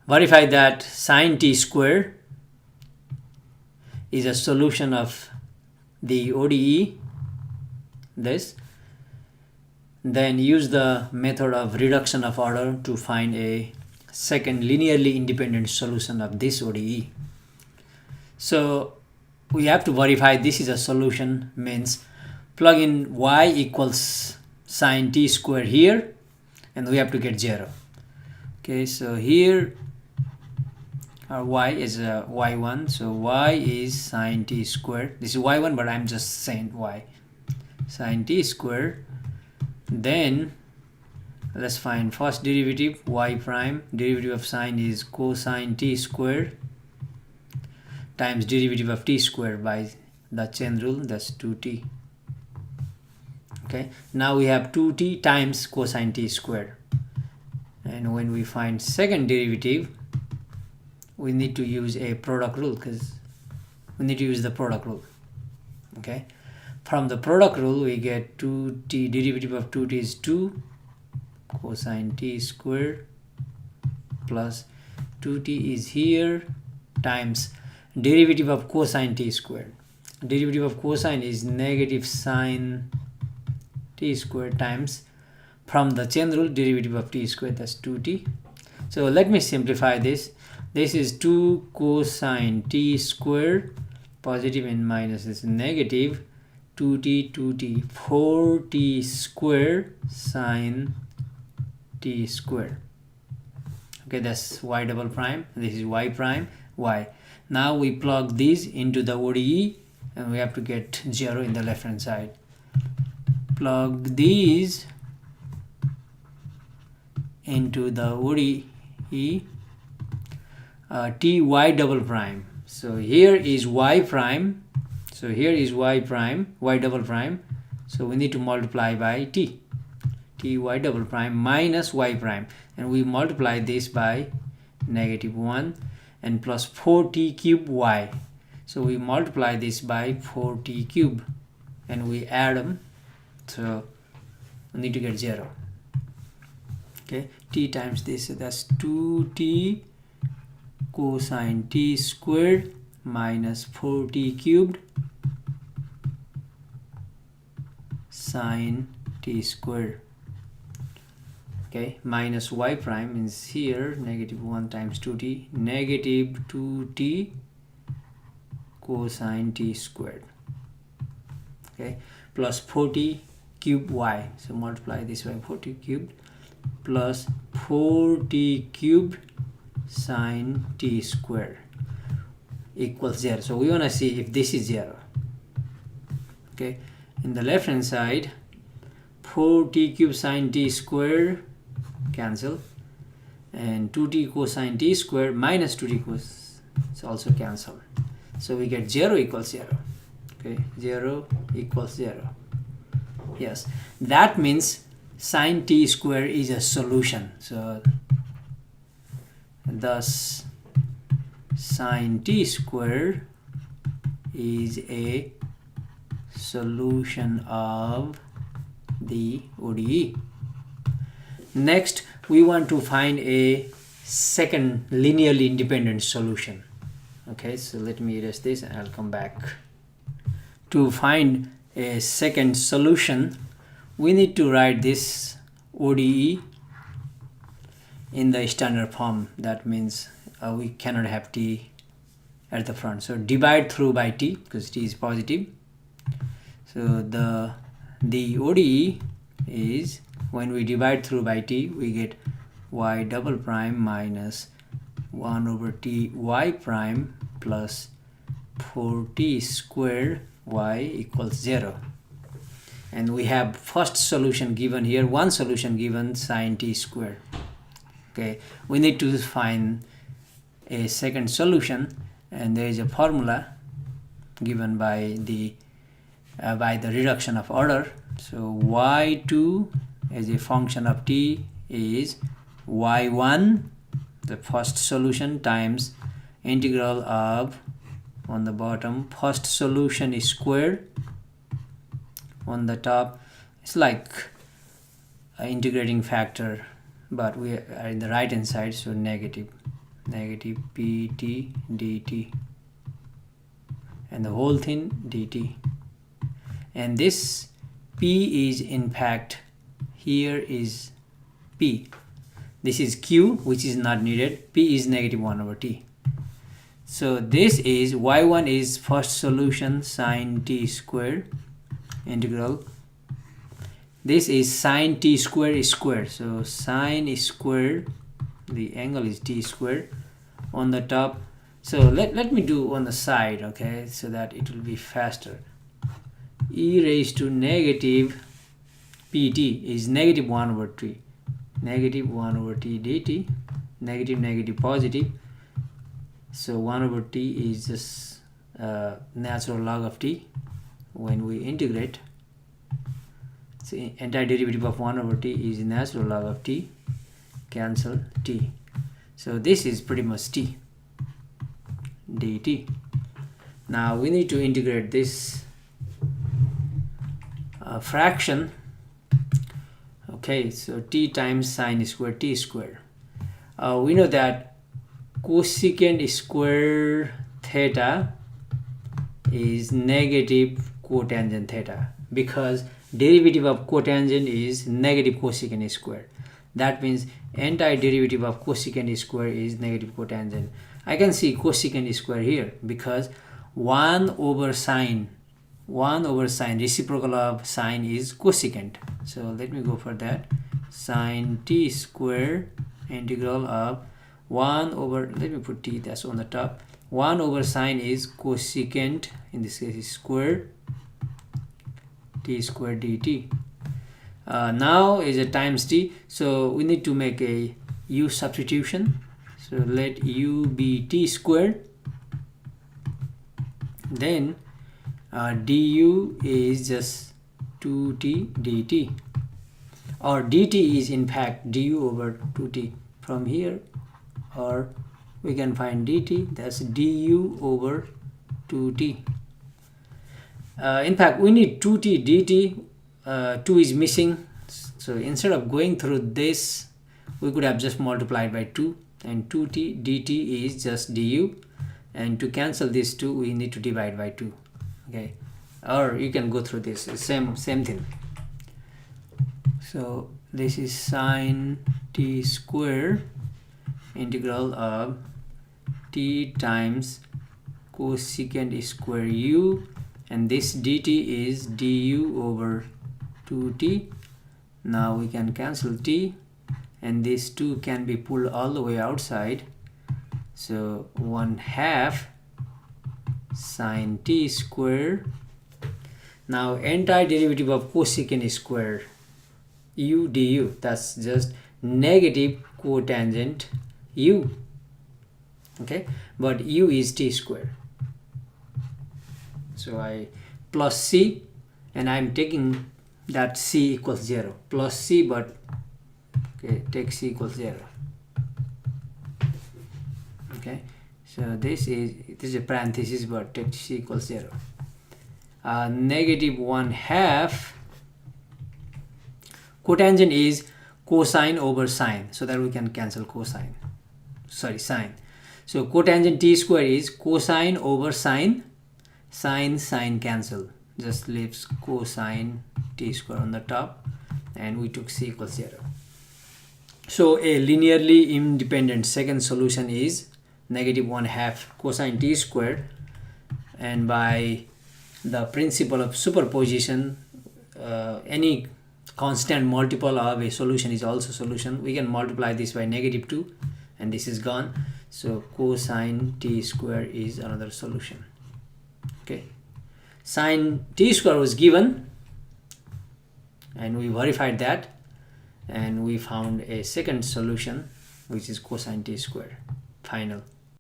verify that sine t square is a solution of the ODE, this. Then use the method of reduction of order to find a second linearly independent solution of this ODE. So we have to verify this is a solution, means plug in y equals sine t square here, and we have to get 0. Okay, so here our y is y1, so y is sine t square. This is y1, but I'm just saying y, sine t square. Then let's find first derivative, y prime. Derivative of sine is cosine t square times derivative of t square by the chain rule, that's 2t. Okay, now we have 2t times cosine t square, and when we find second derivative we need to use a product rule, because we need to use the product rule. Okay, from the product rule we get 2t, derivative of 2t is 2 cosine t square plus 2t is here times derivative of cosine t square. Derivative of cosine is negative sine t square times, from the chain rule, derivative of t square, that's 2t. So let me simplify this. This is 2 cosine t square, positive and minus is negative, 2t 4t square sine t square. Okay, that's y double prime, this is y prime, y. Now we plug these into the ODE and we have to get 0 in the left hand side. Plug these into the ODE, ty double prime. So here is y prime, so here is y prime, y double prime, so we need to multiply by ty double prime minus y prime, and we multiply this by negative 1 and plus 4t cube y, so we multiply this by 4t cube and we add them, so we need to get 0. Okay, t times this, so that's 2t cosine t squared minus 4t cubed sine t squared. Okay, minus y prime is here, negative 1 times 2t, negative 2t cosine t squared. Okay, plus 4t cube y, so multiply this by 4t cubed plus 4t cubed sine t squared equals 0. So we want to see if this is 0. Okay, in the left hand side, 4t cubed sine t squared cancel, and 2t cosine t squared minus 2t cos is also cancel, so we get 0 equals 0. Okay, 0 equals 0. Yes, that means sine t square is a solution. So thus sine t square is a solution of the ODE. Next, we want to find a second linearly independent solution. Okay, so let me erase this and I'll come back. To find a second solution, we need to write this ODE in the standard form. That means we cannot have t at the front, so divide through by t because t is positive. So the ODE is, when we divide through by t, we get y double prime minus 1 over t y prime plus 4t squared y equals 0. And we have first solution given here, one solution given, sine t squared. Okay, we need to find a second solution, and there is a formula given by the reduction of order. So y2 as a function of t is y1, the first solution, times integral of, on the bottom, first solution is squared, on the top it's like an integrating factor, but we are in the right hand side, so negative. negative pt dt, and the whole thing dt. And this p is in fact, here is p, this is q, which is not needed. P is negative 1 over t. So this is y1 is first solution sine t square integral. This is sine t square is square, so sine is square, the angle is t square on the top. So let me do on the side, okay, so that it will be faster. E raised to negative pt is negative 1 over t, negative 1 over t dt, negative negative positive, so 1 over t is just natural log of t. When we integrate, so antiderivative of 1 over t is natural log of t, cancel t, so this is pretty much t dt. Now we need to integrate this fraction. Okay, so t times sine square t square. We know that cosecant square theta is negative cotangent theta, because derivative of cotangent is negative cosecant square. That means antiderivative of cosecant square is negative cotangent. I can see cosecant square here because 1 over sine, reciprocal of sine is cosecant. So let me go for that. Sine t square integral of 1 over, let me put t, that's on the top. 1 over sine is cosecant, in this case is square, t square dt. Now is a times t, so we need to make a u substitution. So let u be t square, then du is just 2t dt, or dt is in fact du over 2t from here, or we can find dt, that's du over 2t. In fact we need 2t dt, 2 is missing, so instead of going through this we could have just multiplied by 2, and 2t dt is just du, and to cancel this 2 we need to divide by 2. Okay, or you can go through this, same thing. So this is sine t square integral of t times cosecant square u, and this dt is du over 2t. Now we can cancel t, and this 2 can be pulled all the way outside, so 1/2 sine t square. Now antiderivative of cosecant square u du, that's just negative cotangent u, okay, but u is t square, so I plus c, and I'm taking that c equals 0, plus c, but okay, take c equals 0. Okay, so this is a parenthesis, but take c equals 0. Negative 1/2 cotangent is cosine over sine, so that we can cancel cosine, sorry, sine. So cotangent t square is cosine over sine, sine cancel, just leaves cosine t square on the top, and we took c equals 0. So a linearly independent second solution is negative 1/2 cosine t square, and by the principle of superposition, any constant multiple of a solution is also solution. We can multiply this by negative 2, and this is gone, so cosine t square is another solution. Okay, sine t square was given, and we verified that, and we found a second solution, which is cosine t square, final.